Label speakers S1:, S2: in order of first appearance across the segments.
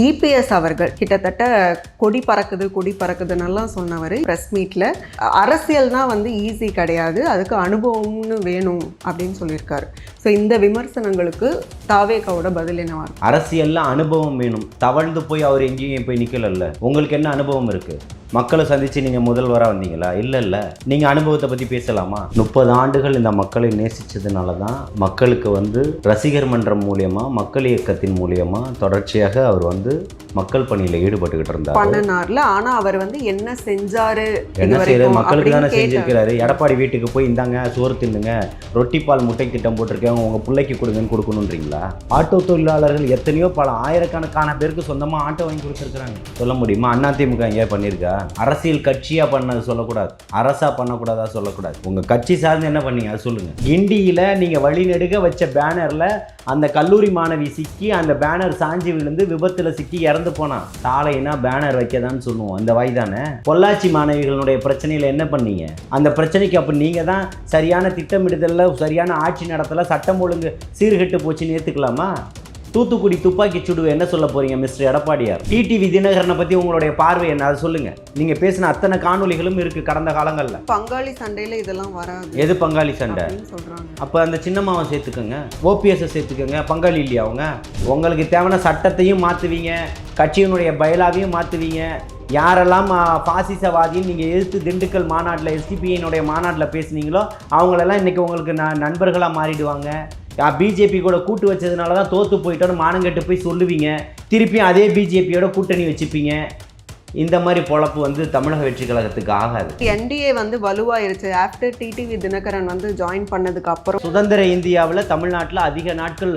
S1: EPS அவர்கள் கிட்டத்தட்ட கொடி பறக்குதுன்னெல்லாம் சொன்னவர் ப்ரெஸ் மீட்டில் அரசியல்னா வந்து ஈஸி கிடையாது, அதுக்கு அனுபவம்னு வேணும் அப்படின்னு சொல்லியிருக்காரு. ஸோ இந்த விமர்சனங்களுக்கு தாவேகாவோட பதில் என்னவா?
S2: அரசியல்ல அனுபவம் வேணும், தவழ்ந்து போய் அவர் எங்கேயும் போய் நிற்கல. உங்களுக்கு என்ன அனுபவம் இருக்குது? மக்களை சந்தித்து நீங்கள் முதல்வராக வந்தீங்களா? இல்லை. நீங்கள் அனுபவத்தை பற்றி பேசலாமா? 30 ஆண்டுகள் இந்த மக்களை நேசித்ததுனால தான் மக்களுக்கு வந்து ரசிகர் மன்றம் மூலியமாக, மக்கள் இயக்கத்தின் மூலியமாக தொடர்ச்சியாக அவர் வந்து மக்கள் பணியில் ஈடுபட்டுக்கிட்டு இருந்தார்.
S1: ஆனால் அவர் வந்து என்ன செஞ்சாரு?
S2: என்ன செய்யறது? மக்களுக்கு தானே செஞ்சிருக்கிறாரு. எடப்பாடி வீட்டுக்கு போய் இந்தாங்க சோறு தின்னுங்க, ரொட்டி பால் முட்டை திட்டம் போட்டிருக்கேன், உங்கள் பிள்ளைக்கு கொடுங்கன்னு கொடுக்கணுன்றீங்களா? ஆட்டோ தொழிலாளர்கள் எத்தனையோ பல ஆயிரக்கணக்கான பேருக்கு சொந்தமாக ஆட்டோ வாங்கி கொடுத்துருக்குறாங்க. சொல்ல முடியுமா? அதிமுக எங்கேயா பண்ணியிருக்கா? அரசியல் கட்சியா பண்ணது சொல்லக்கூடாது, அரசா பண்ணக்கூடாதா சொல்லக்கூடாது. உங்க கட்சி சார்ந்து என்ன பண்ணீங்க அது சொல்லுங்க. கிண்டியில நீங்க வழிநெடுக வச்ச பேனர்ல அந்த கல்லூரி மாணவி சிக்கி அந்த பேனர் சாஞ்சி விழுந்து விபத்துல சிக்கி இறந்து போனா. சாலைனா பேனர் வைக்கதான்னு சொல்லுவோம், அந்த வாய் தானே. பொள்ளாச்சி மாணவிகளுடைய பிரச்சனையில என்ன பண்ணீங்க? அந்த பிரச்சனைக்கு அப்ப நீங்க தான் சரியான திட்டமிடுதல்ல, சரியான ஆட்சி நடத்தல, சட்டம் ஒழுங்கு சீர்கெட்டு போச்சுன்னு ஏத்துக்கலாமா? தூத்துக்குடி துப்பாக்கி சுடுவை என்ன சொல்ல போறீங்க மிஸ்டர் எடப்பாடியார்? டிடிவி தினகரனை பத்தி உங்களுடைய பார்வை என்ன அதை சொல்லுங்க. நீங்க பேசின அத்தனை காணொலிகளும் இருக்கு கடந்த காலங்கள்ல.
S1: பங்காளி சண்டையில இதெல்லாம் வராது.
S2: எது பங்காளி சண்டை? அப்ப அந்த சின்னம்மாவை சேர்த்துக்கோங்க, ஓபிஎஸ் சேர்த்துக்கோங்க. பங்காளி இல்லையா அவங்க? உங்களுக்கு தேவையான சட்டத்தையும் மாத்துவீங்க, கட்சியினுடைய பயலாவையும் மாத்துவீங்க. யாரெல்லாம் பாசிசவாதின்னு நீங்கள் எதிர்த்து திண்டுக்கல் மாநாட்டில் எஸ்டிபிஐனுடைய மாநாட்டில் பேசுனீங்களோ அவங்களெல்லாம் இன்றைக்கி உங்களுக்கு நண்பர்களாக மாறிடுவாங்க. பிஜேபி கூட கூட்டு வச்சதுனால தான் தோற்று போயிட்டோன்னு மானங்கெட்டு போய் சொல்லுவீங்க. திருப்பியும் அதே பிஜேபியோட கூட்டணி வச்சுப்பீங்க. இந்த மாதிரி பொழப்பு வந்து தமிழக வெற்றி கழகத்துக்கு ஆகாது.
S1: என்டிஏ வந்து வலுவாயிருச்சு ஆஃப்டர் டிடிவி தினகரன் வந்து ஜாயின் பண்ணதுக்கு அப்புறம்.
S2: சுதந்திர இந்தியாவில் தமிழ்நாட்டில் அதிக நாட்கள்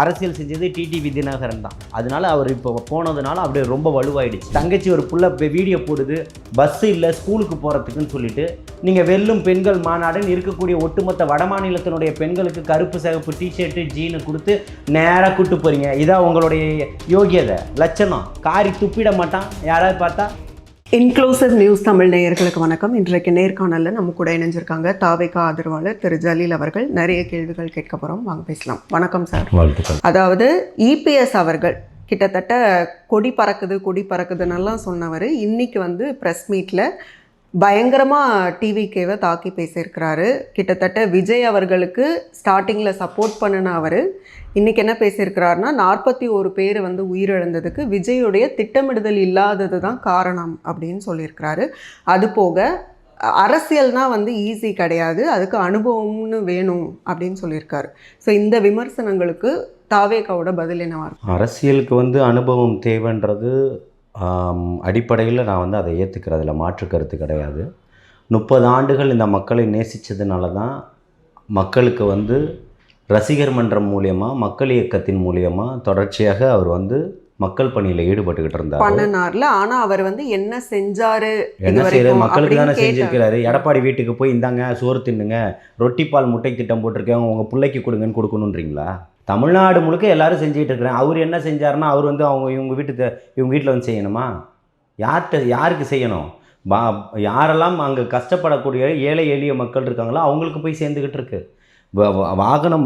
S2: அரசியல் செஞ்சது டிடிவி தினகரன் தான். அதனால அவர் இப்போ போனதுனால அப்படியே ரொம்ப வலுவாயிடுச்சு. தங்கச்சி ஒரு புள்ள வீடியோ போடுது, பஸ் இல்லை ஸ்கூலுக்கு போகிறதுக்குன்னு சொல்லிட்டு. நீங்கள் வெல்லும் பெண்கள் மாநாடுன்னு இருக்கக்கூடிய ஒட்டுமொத்த வட மாநிலத்தினுடைய பெண்களுக்கு கருப்பு சிகப்பு டிஷர்ட்டு ஜீனு கொடுத்து நேராக கூட்டு போகிறீங்க. இதான் உங்களுடைய யோகியதை லட்சணம். காரி துப்பிட மாட்டான் யாராவது பார்த்தா.
S1: இன்க்ளூசிவ் நியூஸ் தமிழ் நேயர்களுக்கு வணக்கம். இன்றைக்கு நேர்காணலில் நம்ம கூட இணைஞ்சிருக்காங்க தாவேகா ஆதரவாளர் திரு ஜலீல் அவர்கள். நிறைய கேள்விகள் கேட்க போகிறோம், வாங்க பேசலாம். வணக்கம் சார். அதாவது இபிஎஸ் அவர்கள் கிட்டத்தட்ட கொடி பறக்குதுன்னெல்லாம் சொன்னவர் இன்னைக்கு வந்து ப்ரெஸ் மீட்டில் பயங்கரமாக டிவிகேவை தாக்கி பேசியிருக்கிறாரு. கிட்டத்தட்ட விஜய் அவர்களுக்கு ஸ்டார்டிங்கில் சப்போர்ட் பண்ணின அவர் இன்றைக்கி என்ன பேசியிருக்கிறாருன்னா 41 பேர் வந்து உயிரிழந்ததுக்கு விஜயுடைய திட்டமிடுதல் இல்லாதது தான் காரணம் அப்படின்னு சொல்லியிருக்கிறாரு. அது போக அரசியல்னால் வந்து ஈஸி கிடையாது, அதுக்கு அனுபவம்னு வேணும் அப்படின்னு சொல்லியிருக்காரு. ஸோ இந்த விமர்சனங்களுக்கு தாவேகாவோட பதில் என்னவா இருக்கும்?
S2: அரசியலுக்கு வந்து அனுபவம் தேவைன்றது அடிப்படையில் நான் வந்து அதை ஏற்றுக்கிறதுல மாற்று கருத்து கிடையாது. 30 ஆண்டுகள் இந்த மக்களை நேசித்ததுனால தான் மக்களுக்கு வந்து ரசிகர் மன்றம் மூலியமாக, மக்கள் இயக்கத்தின் மூலியமாக தொடர்ச்சியாக அவர் வந்து மக்கள் பணியில் ஈடுபட்டுக்கிட்டு இருந்தார்.
S1: ஆனால் அவர் வந்து என்ன செஞ்சாரு?
S2: என்ன செய்யறது? மக்களுக்கு தானே செஞ்சிருக்கிறாரு. எடப்பாடி வீட்டுக்கு போய் இந்தாங்க சோறு தின்னுங்க, ரொட்டி பால் முட்டை திட்டம் போட்டிருக்கேன், உங்கள் பிள்ளைக்கு கொடுங்கன்னு கொடுக்கணுன்றீங்களா? தமிழ்நாடு முழுக்க எல்லாரும் செஞ்சுக்கிட்டு இருக்கிறேன். அவர் என்ன செஞ்சாருன்னா அவர் வந்து இவங்க வீட்டில் வந்து செய்யணுமா? யாருக்கு செய்யணும்? யாரெல்லாம் அங்கே கஷ்டப்படக்கூடிய ஏழை எளிய மக்கள் இருக்காங்களோ அவங்களுக்கு போய் சேர்ந்துக்கிட்டு இருக்கு. வாகனம்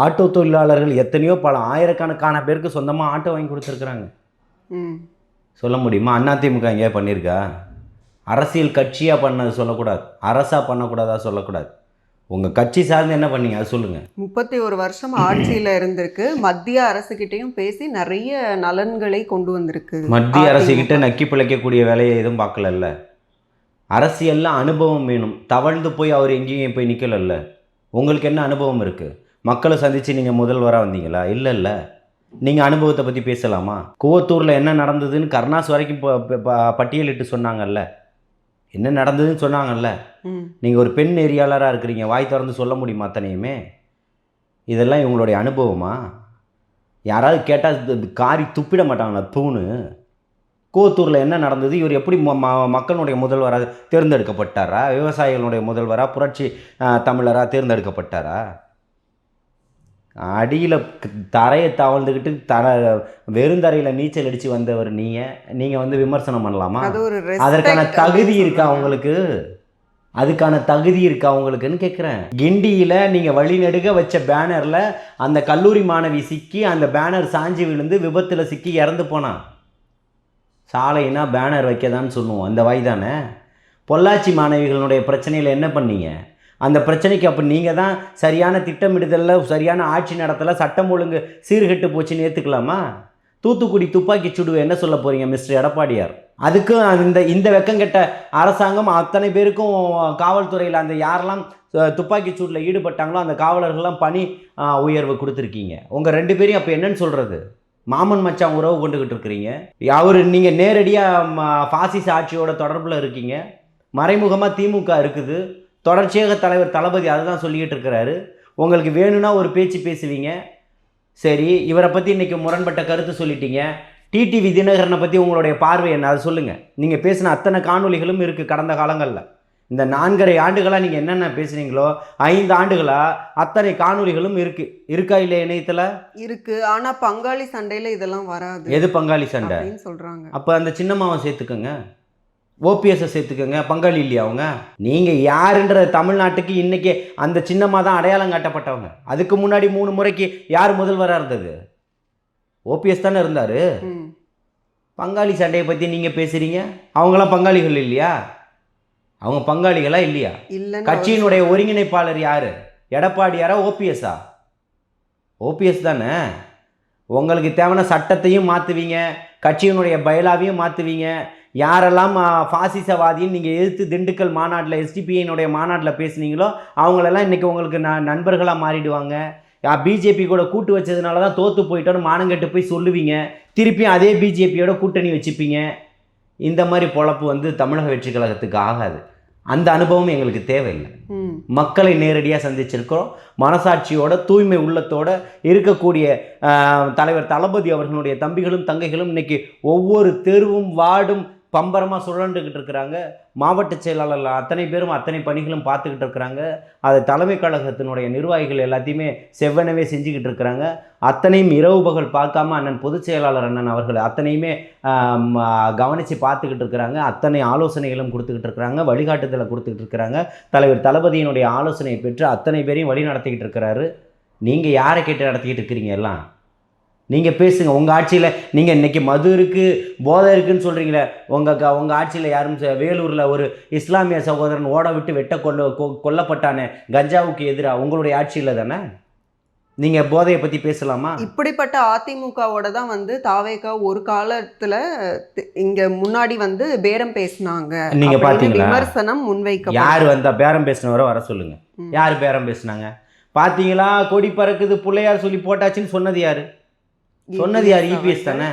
S2: ஆட்டோ தொழிலாளர்கள் எத்தனையோ பல ஆயிரக்கணக்கான பேருக்கு சொந்தமாக ஆட்டோ வாங்கி கொடுத்துருக்குறாங்க. சொல்ல முடியுமா? அதிமுக எங்கேயா பண்ணியிருக்கா? அரசியல் கட்சியாக பண்ணது சொல்லக்கூடாது, அரசாக பண்ணக்கூடாதா சொல்லக்கூடாது. உங்கள் கட்சி சார்ந்து என்ன பண்ணீங்க அது சொல்லுங்கள்.
S1: 31 வருஷம் ஆட்சியில் இருந்திருக்கு, மத்திய அரசுகிட்டையும் பேசி நிறைய நலன்களை கொண்டு வந்திருக்கு.
S2: மத்திய அரசுகிட்ட நக்கி பிழைக்கக்கூடிய வேலையை எதுவும் பார்க்கலல்ல. அரசியலில் அனுபவம் வேணும், தவழ்ந்து போய் அவர் எங்கேயும் போய் நிற்கலல்ல. உங்களுக்கு என்ன அனுபவம் இருக்குது? மக்களை சந்தித்து நீங்கள் முதல்வராக வந்தீங்களா? இல்லை. நீங்கள் அனுபவத்தை பற்றி பேசலாமா? கூவத்தூரில் என்ன நடந்ததுன்னு கருணாஸ் வரைக்கும் பட்டியலிட்டு சொன்னாங்கல்ல, என்ன நடந்ததுன்னு சொன்னாங்கல்ல. நீங்கள் ஒரு பெண் நெறியாளராக இருக்கிறீங்க, வாய் திறந்து சொல்ல முடியுமா அத்தனையுமே? இதெல்லாம் இவங்களுடைய அனுபவமா? யாராவது கேட்டால் காரி துப்பிட மாட்டாங்களா தூணு? கூவத்தூரில் என்ன நடந்தது? இவர் எப்படி மக்களுடைய முதல்வராக தேர்ந்தெடுக்கப்பட்டாரா? விவசாயிகளுடைய முதல்வராக, புரட்சி தமிழராக தேர்ந்தெடுக்கப்பட்டாரா? அடியில் தரையை தவழ்ந்துக்கிட்டு வெறுந்தரையில் நீச்சல் அடித்து வந்தவர் நீங்கள் வந்து விமர்சனம் பண்ணலாமா? அதற்கான தகுதி இருக்கா உங்களுக்கு? அதுக்கான தகுதி இருக்கா அவங்களுக்குன்னு கேட்குறேன். கிண்டியில் நீங்கள் வழிநெடுக வச்ச பேனரில் அந்த கல்லூரி மாணவி சிக்கி அந்த பேனர் சாஞ்சி விழுந்து விபத்தில் சிக்கி இறந்து போனான். சாலைனா பேனர் வைக்கதான்னு சொல்லுவோம், அந்த வாய் தானே. பொள்ளாச்சி மாணவிகளுடைய பிரச்சனையில் என்ன பண்ணீங்க? அந்த பிரச்சனைக்கு அப்போ நீங்கள் தான் சரியான திட்டமிடுதலில் சரியான ஆட்சி நடத்தலை, சட்டம் ஒழுங்கு சீர்கெட்டு போச்சுன்னு ஏற்றுக்கலாமா? தூத்துக்குடி துப்பாக்கி சுடுவை என்ன சொல்ல போகிறீங்க மிஸ்டர் எடப்பாடியார்? அதுக்கும் இந்த வெக்கங்கெட்ட அரசாங்கம் அத்தனை பேருக்கும் காவல்துறையில் அந்த யாரெல்லாம் துப்பாக்கி சூட்டில் ஈடுபட்டாங்களோ அந்த காவலர்கள்லாம் பணி உயர்வு கொடுத்துருக்கீங்க. உங்கள் 2 பேரையும் அப்போ என்னன்னு சொல்கிறது? மாமன் மச்சான் உறவு கொண்டுக்கிட்டு இருக்கிறீங்க. நீங்கள் நேரடியாக பாசிச ஆட்சியோட தொடர்பில் இருக்கீங்க. மறைமுகமாக திமுக இருக்குது. தொடர்ச்சியாக தலைவர் தளபதி அதை தான் சொல்லிக்கிட்டு இருக்கிறாரு. உங்களுக்கு வேணும்னா ஒரு பேச்சு பேசுவீங்க. சரி, இவரை பற்றி இன்றைக்கி முரண்பட்ட கருத்து சொல்லிட்டீங்க. டிடிவி தினகரனை பற்றி உங்களுடைய பார்வை என்ன, அதை சொல்லுங்கள். நீங்கள் பேசின அத்தனை காணொலிகளும் இருக்குது கடந்த காலங்களில். இந்த 4.5 ஆண்டுகளாக நீங்கள் என்னென்ன பேசுனீங்களோ 5 ஆண்டுகளாக அத்தனை காணொலிகளும் இருக்கா இல்லையா இணையத்தில்? இருக்குது.
S1: ஆனால் பங்காளி சண்டையில் இதெல்லாம் வராது.
S2: எது பங்காளி சண்டை
S1: சொல்கிறாங்க? அப்போ
S2: அந்த சின்னம்மாவை சேர்த்துக்கோங்க, ஓபிஎஸ்ஸை சேர்த்துக்கோங்க. பங்காளி இல்லையா அவங்க? நீங்கள் யாருன்ற தமிழ்நாட்டுக்கு இன்றைக்கி அந்த சின்னம்மா தான் அடையாளம் காட்டப்பட்டவங்க. அதுக்கு முன்னாடி 3 முறைக்கு யார் முதல்வராக இருந்தது? ஓபிஎஸ் தானே இருந்தார். பங்காளி சண்டையை பற்றி நீங்கள் பேசுகிறீங்க. அவங்களாம் பங்காளிகள் இல்லையா? அவங்க பங்காளிகளா இல்லையா? கட்சியினுடைய ஒருங்கிணைப்பாளர் யார்? எடப்பாடியாரா ஓபிஎஸ்ஸா? ஓபிஎஸ் தானே. உங்களுக்கு தேவையான சட்டத்தையும் மாற்றுவீங்க, கட்சியினுடைய பைலாவையும் மாற்றுவீங்க. யாரெல்லாம் பாசிசவாதின்னு நீங்கள் எதிர்த்து திண்டுக்கல் மாநாட்டில் எஸ்டிபிஐனுடைய மாநாட்டில் பேசுனீங்களோ அவங்களெல்லாம் இன்றைக்கி உங்களுக்கு நண்பர்களாக மாறிடுவாங்க. பிஜேபி கூட கூட்டு வச்சதுனால தான் தோற்று போயிட்டோன்னு மானங்கெட்டு போய் சொல்லுவீங்க. திருப்பியும் அதே பிஜேபியோட கூட்டணி வச்சுப்பீங்க. இந்த மாதிரி பொழப்பு தமிழக வெற்றி கழகத்துக்கு ஆகாது. அந்த அனுபவம் எங்களுக்கு தேவையில்லை. மக்களை நேரடியாக சந்திச்சிருக்கிறோம். மனசாட்சியோட தூய்மை உள்ளத்தோடு இருக்கக்கூடிய தலைவர் தளபதி அவர்களுடைய தம்பிகளும் தங்கைகளும் இன்றைக்கி ஒவ்வொரு தெருவும் வார்டும் பம்பரமாக சுழண்டுக்கிட்டு இருக்கிறாங்க. மாவட்ட செயலாளர்கள் அத்தனை பேரும் அத்தனை பணிகளும் பார்த்துக்கிட்டு இருக்கிறாங்க. அது தலைமை கழகத்தினுடைய நிர்வாகிகள் எல்லாத்தையுமே செவ்வனவே செஞ்சுக்கிட்டு இருக்கிறாங்க. அத்தனையும் இரவு பகல் பார்க்காம அண்ணன் பொதுச் செயலாளர் அண்ணன் அவர்கள் அத்தனையுமே கவனித்து பார்த்துக்கிட்டு இருக்கிறாங்க. அத்தனை ஆலோசனைகளும் கொடுத்துக்கிட்டு இருக்கிறாங்க, வழிகாட்டுதலை கொடுத்துக்கிட்டு இருக்கிறாங்க. தலைவர் தளபதியினுடைய ஆலோசனையை பெற்று அத்தனை பேரையும் வழி நடத்திக்கிட்டு இருக்கிறாரு. நீங்கள் யாரை கேட்டு நடத்திக்கிட்டு இருக்கிறீங்க? எல்லாம் நீங்கள் பேசுங்க. உங்கள் ஆட்சியில் நீங்கள் இன்றைக்கி மது இருக்குது, போதை இருக்குதுன்னு சொல்கிறீங்களே. உங்கள் ஆட்சியில் யாரும் வேலூரில் ஒரு இஸ்லாமிய சகோதரன் ஓட விட்டு கொல்லப்பட்டானே கஞ்சாவுக்கு எதிராக உங்களுடைய ஆட்சியில் தானே. நீங்கள் போதையை பற்றி பேசலாமா?
S1: இப்படிப்பட்ட அதிமுகவோட தான் தாவேகா ஒரு காலத்தில் இங்கே முன்னாடி பேரம் பேசினாங்க.
S2: நீங்கள் பார்த்தீங்களா?
S1: விமர்சனம் முன்வைக்க
S2: யார் வந்தால் பேரம் பேசினவரை வர சொல்லுங்கள். யார் பேரம் பேசினாங்க பார்த்தீங்களா? கொடி பறக்குது பிள்ளையார் சொல்லி போட்டாச்சுன்னு சொன்னது யார்? இபிஎஸ் தானே.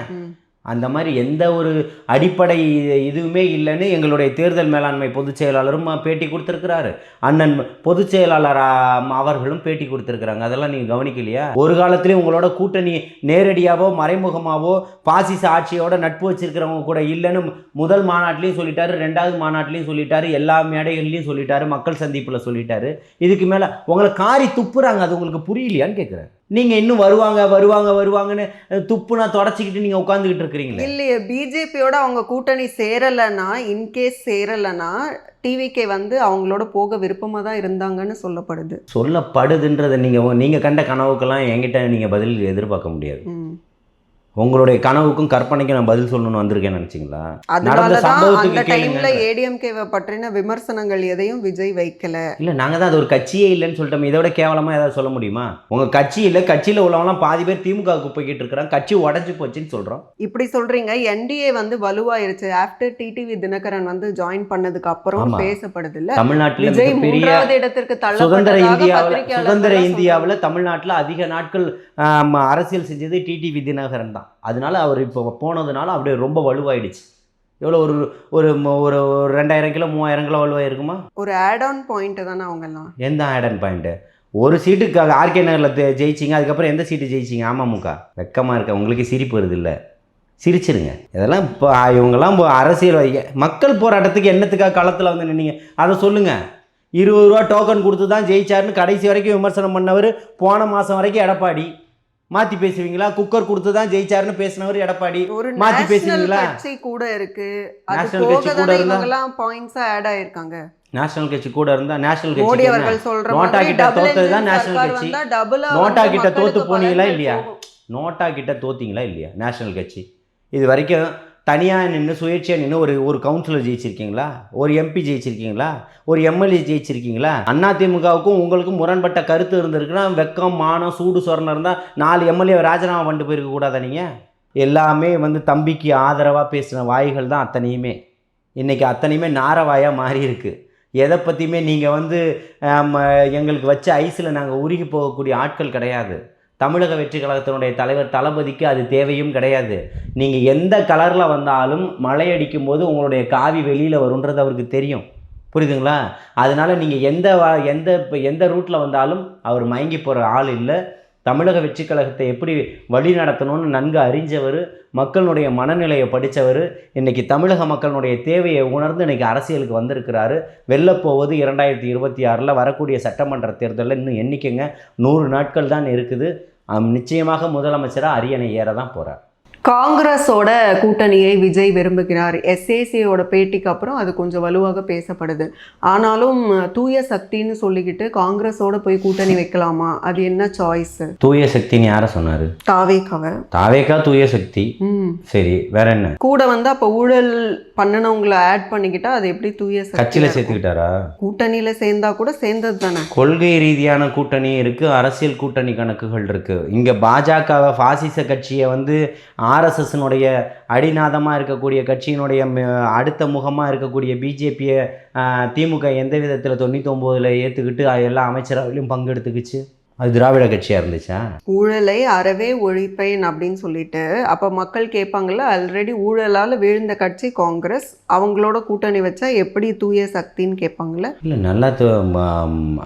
S2: அந்த மாதிரி எந்த ஒரு அடிப்படை இதுவுமே இல்லைன்னு எங்களுடைய தேர்தல் மேலாண்மை பொதுச் செயலாளரும் பேட்டி கொடுத்துருக்கிறாரு. அண்ணன் பொதுச் செயலாளர் அவர்களும் பேட்டி கொடுத்துருக்குறாங்க. அதெல்லாம் நீங்கள் கவனிக்கலையா? ஒரு காலத்துலேயும் உங்களோட கூட்டணி நேரடியாகவோ மறைமுகமாகவோ பாசிச ஆட்சியோட நட்பு வச்சிருக்கிறவங்க கூட இல்லைன்னு முதல் மாநாட்டிலையும் சொல்லிட்டாரு, 2வது மாநாட்டிலையும் சொல்லிட்டாரு, எல்லா மேடைகள்லையும் சொல்லிட்டாரு, மக்கள் சந்திப்பில் சொல்லிட்டாரு. இதுக்கு மேலே உங்களை காரி துப்புறாங்க. அது உங்களுக்கு புரியலையான்னு கேட்குறேன். நீங்கள் இன்னும் வருவாங்கன்னு துப்புனா தொடச்சிக்கிட்டு நீங்கள் உட்காந்துக்கிட்டு இருக்கிறீங்களே.
S1: இல்லையே, பிஜேபியோட அவங்க கூட்டணி சேரலைன்னா, இன்கேஸ் சேரலைன்னா டிவிகே அவங்களோட போக விருப்பமாக தான் இருந்தாங்கன்னு
S2: சொல்லப்படுதுன்றதை நீங்கள் கண்ட கனவுக்கெல்லாம் என்கிட்ட நீங்கள் பதில் எதிர்பார்க்க முடியாது. உங்களுடைய கனவுக்கும் கற்பனைக்கும் நான் பதில் சொல்லணும்னு வந்திருக்கேன்னு நினைச்சிங்களா?
S1: நடந்த சம்பவத்துக்கு கேளுங்க. ஏடிஎம்கேவை பற்றின விமர்சனங்கள் எதையும் விஜய் வைக்கல.
S2: இல்லை, நாங்கள் தான் அது ஒரு கட்சியே இல்லைன்னு சொல்லிட்டோம். இதோட கேவலமாக ஏதாவது சொல்ல முடியுமா? உங்கள் கட்சி இல்லை, கட்சியில் உள்ளவங்களாம் பாதி பேர் திமுகவுக்கு போய்கிட்டு இருக்கிறாங்க, கட்சி உடஞ்சி போச்சுன்னு சொல்கிறோம்.
S1: இப்படி சொல்கிறீங்க. என்டிஏ வலுவாயிருச்சு. ஆஃப்டர் டிடிவி தினகரன் அரசியல் பண்ணதுக்கு அப்புறம் பேசப்படுது இல்லை?
S2: தமிழ்நாட்டில் பெரிய இடத்திற்கு சுதந்திர இந்தியாவில் தமிழ்நாட்டில் அதிக நாட்கள் அரசியல் செஞ்சது டிடிவி தினகரன் தான். அதனால அவர் இப்போ போனதுனால அப்படியே ரொம்ப வலுவாயிடுச்சு. எவ்வளோ ஒரு ஒரு ஒரு 2000 கிலோ 3000 கிலோ வலுவாயிருக்குமா?
S1: ஒரு ஆட் ஆன் பாயிண்ட் தானே அவங்கெல்லாம்.
S2: எந்த ஆட் ஆன் பாயிண்ட்டு? ஒரு சீட்டுக்கு ஆர்கே நகரில் ஜெயிச்சிங்க, அதுக்கப்புறம் எந்த சீட்டு ஜெயிச்சிங்க? அமமுக. வெக்கமாக இருக்க உங்களுக்கு? சிரிப்பு வருது இல்லை? சிரிச்சிருங்க. இதெல்லாம் இப்போ இவங்கெல்லாம் அரசியல் மக்கள் போராட்டத்துக்கு என்னத்துக்காக களத்தில் நின்னீங்க அதை சொல்லுங்கள். 20 ரூபா டோக்கன் கொடுத்து தான் ஜெயிச்சாருன்னு கடைசி வரைக்கும் விமர்சனம் பண்ணவர் போன மாதம் வரைக்கும் எடப்பாடி. மாற்றி பேசுவீங்களா? குக்கர் கொடுத்து தான் ஜெயிச்சாருன்னு பேசினவர் எடப்பாடி. மாற்றி பேசுவீங்களா?
S1: கட்சி கூட இருக்கு, அது போக தான் இவங்கெல்லாம் பாயிண்ட்ஸா ஆட் ஆயிருக்காங்க.
S2: நேஷனல் கட்சி கூட இருந்தால் நேஷனல்
S1: மோடி
S2: கட்சி
S1: அவர்கள் சொல்ற
S2: நோட்டா
S1: மாதிரி
S2: கிட்ட
S1: double
S2: தோத்தது தான்
S1: engine
S2: நேஷனல்
S1: சர்க்கார்
S2: கட்சி.
S1: வந்தா double-ஆ
S2: நோட்டா
S1: வந்து
S2: கிட்ட தோத்து
S1: மக்களுக்கு
S2: போனீங்களா
S1: பலன்கள்
S2: இல்லையா?
S1: போகும்.
S2: நோட்டா கிட்ட தோத்தீங்களா இல்லையா நேஷனல் கட்சி? இது வரைக்கும் தனியாக நின்று சுயேட்சையாக நின்று ஒரு கவுன்சிலர் ஜெயிச்சிருக்கீங்களா? ஒரு எம்பி ஜெயிச்சிருக்கீங்களா? ஒரு எம்எல்ஏ ஜெயிச்சிருக்கீங்களா? அதிமுகவுக்கும் உங்களுக்கும் முரண்பட்ட கருத்து இருந்திருக்குன்னா வெக்கம் மானம் சூடு சொரணம் இருந்தால் 4 எம்எல்ஏ ராஜினாமா பண்ணிட்டு போயிருக்க கூடாதா நீங்கள்? எல்லாமே வந்து தம்பிக்கு ஆதரவாக பேசின வாய்கள் தான் அத்தனையுமே. இன்றைக்கி அத்தனையுமே நாரவாயாக மாறி இருக்கு. எதை பற்றியுமே நீங்கள் வந்து எங்களுக்கு வச்ச ஐஸில் நாங்கள் உருகி போகக்கூடிய ஆட்கள் கிடையாது. தமிழக வெற்றி கழகத்தினுடைய தலைவர் தளபதிக்கு அது தேவையும் கிடையாது. நீங்கள் எந்த கலரில் வந்தாலும் மழை அடிக்கும் போது உங்களுடைய காவி வெளியில் வருன்றது அவருக்கு தெரியும். புரியுதுங்களா? அதனால் நீங்கள் எந்த ரூட்டில் வந்தாலும் அவர் மயங்கி போகிற ஆள் இல்லை. தமிழக வெற்றி கழகத்தை எப்படி வழி நடத்தணும்னு நன்கு அறிஞ்சவர், மக்களுடைய மனநிலையை படித்தவர், இன்றைக்கி தமிழக மக்களுடைய தேவையை உணர்ந்து இன்றைக்கி அரசியலுக்கு வந்திருக்கிறாரு. வெல்லப்போவது 2026 வரக்கூடிய சட்டமன்ற தேர்தலில் இன்னும் எண்ணிக்கைங்க 100 நாட்கள் தான் இருக்குது. நிச்சயமாக முதலமைச்சராக அரியணை ஏற தான் போகிறார்.
S1: காங்கிரஸோட கூட்டணியை விஜய் விரும்புகிறார். எஸ்ஏசியோட பேட்டிக்கு அப்புறம் அது கொஞ்சம் வலுவாக பேசப்படுது. ஆனாலும் தூய சக்தின்னு சொல்லிக்கிட்டு காங்கிரஸோட போய் கூட்டணி வைக்கலாமா? அது என்ன சாய்ஸ்?
S2: தூய சக்தின்னு யாரை சொன்னாரு? தாவேக்கா தூய சக்தி. சரி, வேற என்ன?
S1: கூட வந்து அப்ப ஊழல் பண்ணனவங்களை ஆட் பண்ணிக்கிட்டா அது எப்படி தூய சக்தி?
S2: கட்சியில சேர்த்துக்கிட்டாரா?
S1: கூட்டணியில சேர்ந்தா கூட சேர்ந்தது தானே.
S2: கொள்கை ரீதியான கூட்டணி இருக்கு, அரசியல் கூட்டணி கணக்குகள் இருக்கு. இங்க பாஜகவை பாசிச கட்சியை வந்து ஆர்எஸ்எஸ்னுடைய அடிநாதமாக இருக்கக்கூடிய கட்சியினுடைய அடுத்த முகமாக இருக்கக்கூடிய பிஜேபியை திமுக எந்த விதத்தில் 99 ஏற்றுக்கிட்டு எல்லா அமைச்சரவையிலும் பங்கெடுத்துக்குச்சு? அது திராவிட கட்சியாக இருந்துச்சா?
S1: ஊழலை அறவே ஒழிப்பேன் அப்படின்னு சொல்லிட்டு அப்போ மக்கள் கேட்பாங்கள்ல, ஆல்ரெடி ஊழலால் வீழ்ந்த கட்சி காங்கிரஸ், அவங்களோட கூட்டணி வச்சா எப்படி தூய சக்தின்னு கேட்பாங்கள்ல.
S2: இல்லை, நல்லா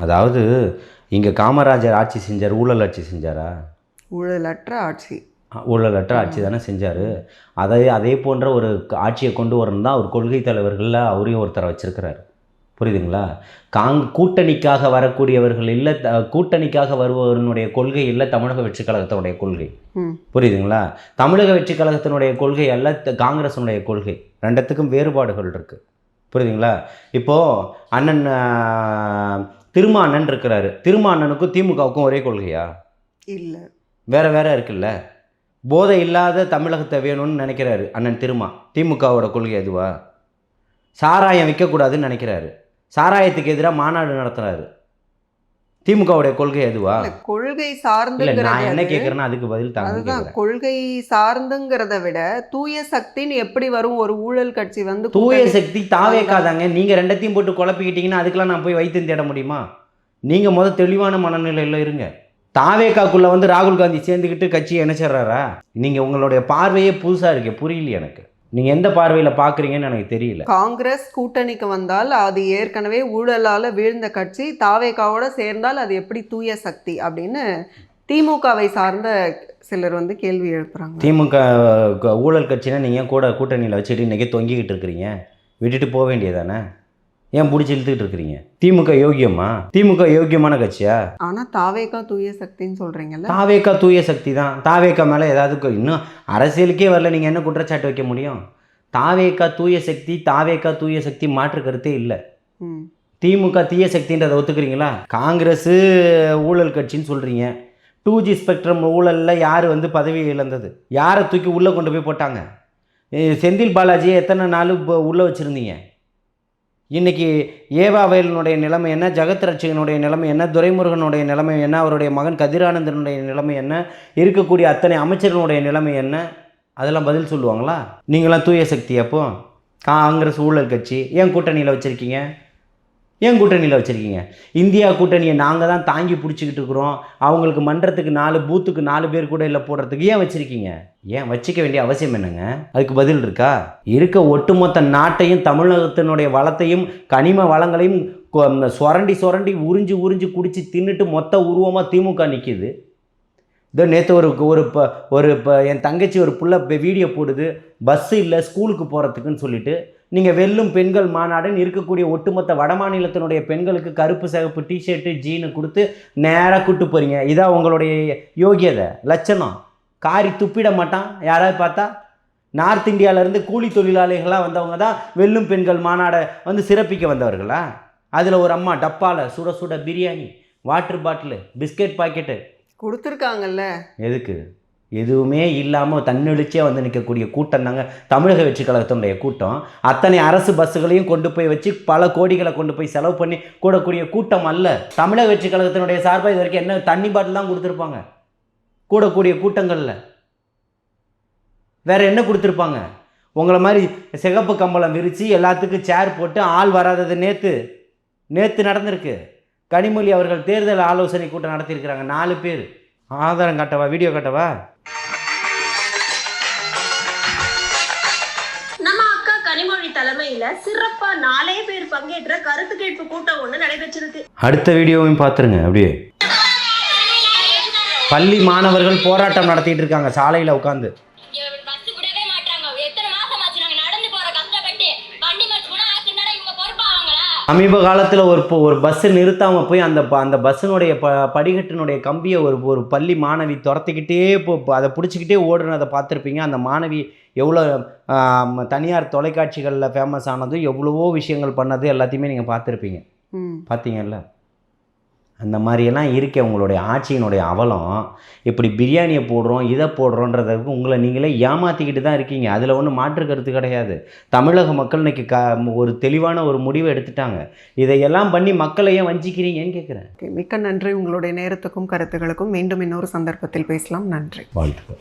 S2: அதாவது இங்கே காமராஜர் ஆட்சி செஞ்சார், ஊழல் ஆட்சி செஞ்சாரா?
S1: ஊழலற்ற ஆட்சி
S2: தானே செஞ்சார். அதே போன்ற ஒரு ஆட்சியை கொண்டு வரணும் தான் அவர் கொள்கை தலைவர்களில் அவரையும் ஒருத்தரை வச்சிருக்கிறார். புரியுதுங்களா? கூட்டணிக்காக வரக்கூடியவர்கள் இல்லை, கூட்டணிக்காக வருபவர்களுடைய கொள்கை இல்லை தமிழக வெற்றி கழகத்தினுடைய கொள்கை. புரியுதுங்களா? தமிழக வெற்றி கழகத்தினுடைய கொள்கை அல்ல காங்கிரஸினுடைய கொள்கை. ரெண்டுத்துக்கும் வேறுபாடுகள் இருக்குது. புரியுதுங்களா? இப்போது அண்ணன் திருமாண்ணன் இருக்கிறாரு. திருமாண்ணனுக்கும் திமுகவுக்கும் ஒரே கொள்கையா?
S1: இல்லை,
S2: வேற இருக்குல்ல. போதை இல்லாத தமிழகத்தை வேணும்னு நினைக்கிறாரு அண்ணன் திமுகவோட கொள்கை எதுவா? சாராயம் விற்கக்கூடாதுன்னு நினைக்கிறாரு, சாராயத்துக்கு எதிராக மாநாடு நடத்துறாரு. திமுகவுடைய கொள்கை எதுவா?
S1: கொள்கை சார்ந்து
S2: நான் என்ன கேட்கறேன்னா அதுக்கு பதில் தாங்க.
S1: கொள்கை சார்ந்துங்கிறத விட தூய சக்தின்னு எப்படி வரும்? ஒரு ஊழல் கட்சி வந்து
S2: தூய சக்தி தாவேக்காதாங்க. நீங்க ரெண்டத்தையும் போட்டு குழப்பிக்கிட்டீங்கன்னா அதுக்கெல்லாம் நான் போய் வைத்து தேட முடியுமா? நீங்க தெளிவான மனநிலையில் இருங்க. தாவேக்காக்குள்ள வந்து ராகுல் காந்தி சேர்ந்துக்கிட்டு கட்சியை இணைச்சிட்றாரா? நீங்கள் உங்களுடைய பார்வையே புதுசாக இருக்கு, புரியல எனக்கு. நீங்கள் எந்த பார்வையில் பார்க்குறீங்கன்னு எனக்கு தெரியல.
S1: காங்கிரஸ் கூட்டணிக்கு வந்தால் அது ஏற்கனவே ஊழலால் வீழ்ந்த கட்சி, தாவேக்காவோட சேர்ந்தால் அது எப்படி தூய சக்தி அப்படின்னு திமுகவை சார்ந்த சிலர் வந்து கேள்வி எழுப்புறாங்க.
S2: திமுக ஊழல் கட்சினா நீங்கள் கூட கூட்டணியில் வச்சுட்டு இன்றைக்கி தொங்கிக்கிட்டு இருக்கிறீங்க, விட்டுட்டு போக வேண்டியதானே? ஏன் பிடிச்சி இழுத்துக்கிட்டு இருக்கிறீங்க? திமுக யோகியமா? திமுக யோகியமான கட்சியா?
S1: ஆனால் தாவேக்கா தூய சக்தின்னு சொல்கிறீங்கல்ல.
S2: தாவேக்கா தூய சக்தி தான். தாவேக்கா மேலே ஏதாவது இன்னும் அரசியலுக்கே வரல, நீங்கள் என்ன குற்றச்சாட்டு வைக்க முடியும்? தாவேக்கா தூய சக்தி மாற்று கருத்தே இல்லை. திமுக தீய சக்தின்றதை ஒத்துக்கிறீங்களா? காங்கிரஸ் ஊழல் கட்சின்னு சொல்கிறீங்க. 2G ஸ்பெக்ட்ரம் ஊழலில் யார் வந்து பதவி இழந்தது? யாரை தூக்கி உள்ளே கொண்டு போய் போட்டாங்க? செந்தில் பாலாஜியை எத்தனை நாள் உள்ளே வச்சுருந்தீங்க? இன்றைக்கி ஏவா வயலினுடைய நிலைமை என்ன? ஜெகத் ரட்சகனுடைய நிலைமை என்ன? துரைமுருகனுடைய நிலைமை என்ன? அவருடைய மகன் கதிரானந்தனுடைய நிலைமை என்ன? இருக்கக்கூடிய அத்தனை அமைச்சர்களுடைய நிலைமை என்ன? அதெல்லாம் பதில் சொல்லுவாங்களா? நீங்களாம் தூய சக்தி. அப்போ காங்கிரஸ் ஊழல் கட்சி ஏன் கூட்டணியில் வச்சுருக்கீங்க? இந்தியா கூட்டணியை நாங்கள் தான் தாங்கி பிடிச்சிக்கிட்டு இருக்கிறோம். அவங்களுக்கு மன்றத்துக்கு 4 பூத்துக்கு 4 பேர் கூட இல்லை போடுறதுக்கு ஏன் வச்சுருக்கீங்க? ஏன் வச்சிக்க வேண்டிய அவசியம் என்னங்க? அதுக்கு பதில் இருக்கா? இருக்க ஒட்டுமொத்த நாட்டையும் தமிழகத்தினுடைய வளத்தையும் கனிம வளங்களையும் சுரண்டி உறிஞ்சு குடிச்சு தின்னுட்டு மொத்த உருவமாக திமுக நிற்கிது. இதோ நேற்று ஒரு என் தங்கச்சி ஒரு புள்ள வீடியோ போடுது, பஸ்ஸு இல்லை ஸ்கூலுக்கு போகிறதுக்குன்னு சொல்லிட்டு. நீங்கள் வெல்லும் பெண்கள் மாநாடுன்னு இருக்கக்கூடிய ஒட்டுமொத்த வட மாநிலத்தினுடைய பெண்களுக்கு கருப்பு சிகப்பு டிஷர்ட்டு ஜீனு கொடுத்து நேராக கூட்டு போகிறீங்க. இதான் உங்களுடைய யோகியதை லட்சணம். காரி துப்பிட மாட்டான் யாராவது பார்த்தா? நார்த் இந்தியாவிலேருந்து கூலி தொழிலாளிகளாக வந்தவங்க தான் வெல்லும் பெண்கள் மாநாடை வந்து சிறப்பிக்க வந்தவர்களா? அதில் ஒரு அம்மா டப்பாவில் சுட சுட biryani, water bottle, biscuit packet
S1: கொடுத்துருக்காங்கல்ல.
S2: எதுக்கு? எதுவுமே இல்லாமல் தன்னெழுச்சியாக வந்து நிற்கக்கூடிய கூட்டம் தாங்க தமிழக வெற்றி கழகத்தினுடைய கூட்டம். அத்தனை அரசு பஸ்ஸுகளையும் கொண்டு போய் வச்சு பல கோடிகளை கொண்டு போய் செலவு பண்ணி கூடக்கூடிய கூட்டம் அல்ல. தமிழக வெற்றி கழகத்தினுடைய சார்பாக இது வரைக்கும் என்ன தண்ணி பாட்டில் தான் கொடுத்துருப்பாங்க கூடக்கூடிய கூட்டங்களில். வேறு என்ன கொடுத்துருப்பாங்க? உங்களை மாதிரி சிகப்பு கம்பளம் விரித்து எல்லாத்துக்கும் சேர் போட்டு ஆள் வராதது நேற்று நடந்திருக்கு. கனிமொழி அவர்கள் தேர்தல் ஆலோசனை கூட்டம் நடத்தியிருக்கிறாங்க. 4 பேர். ஆதாரம் காட்டவா? வீடியோ காட்டவா?
S3: நம்ம அக்கா கனிமொழி தலைமையில சிறப்பா 4 பேர் பங்கேற்ற கருத்து கேட்பு கூட்டம் ஒண்ணு நடைபெற்றிருக்கு.
S2: அடுத்த வீடியோவையும் பார்த்துருங்க. அப்படியே பள்ளி மாணவர்கள் போராட்டம் நடத்திட்டு இருக்காங்க சாலையில் உட்காந்து. சமீப காலத்தில் ஒரு பஸ்ஸு நிறுத்தாமல் போய் அந்த பஸ்ஸினுடைய படிக்கட்டினுடைய கம்பியை ஒரு பள்ளி மாணவி துரத்திக்கிட்டே அதை பிடிச்சிக்கிட்டே ஓடுனதை பார்த்துருப்பீங்க. அந்த மாணவி எவ்வளோ தனியார் தொலைக்காட்சிகளில் ஃபேமஸ் ஆனது, எவ்வளவோ விஷயங்கள் பண்ணது எல்லாத்தையுமே நீங்கள் பார்த்துருப்பீங்க. பார்த்தீங்கல்ல? அந்த மாதிரியெல்லாம் இருக்க உங்களுடைய ஆட்சியினுடைய அவலம். இப்படி பிரியாணியை போடுறோம், இதை போடுறோன்றதுக்கு உங்களை நீங்களே ஏமாற்றிக்கிட்டு தான் இருக்கீங்க. அதில் ஒன்றும் மாற்று கருத்து கிடையாது. தமிழக மக்கள் இன்றைக்கி ஒரு தெளிவான ஒரு முடிவை எடுத்துட்டாங்க. இதையெல்லாம் பண்ணி மக்களை ஏன் வஞ்சிக்கிறீங்கன்னு கேட்குறேன்.
S1: மிக்க நன்றி. உங்களுடைய நேரத்துக்கும் கருத்துக்களுக்கும் மீண்டும் இன்னொரு சந்தர்ப்பத்தில் பேசலாம். நன்றி.
S2: வாழ்த்துக்கள்.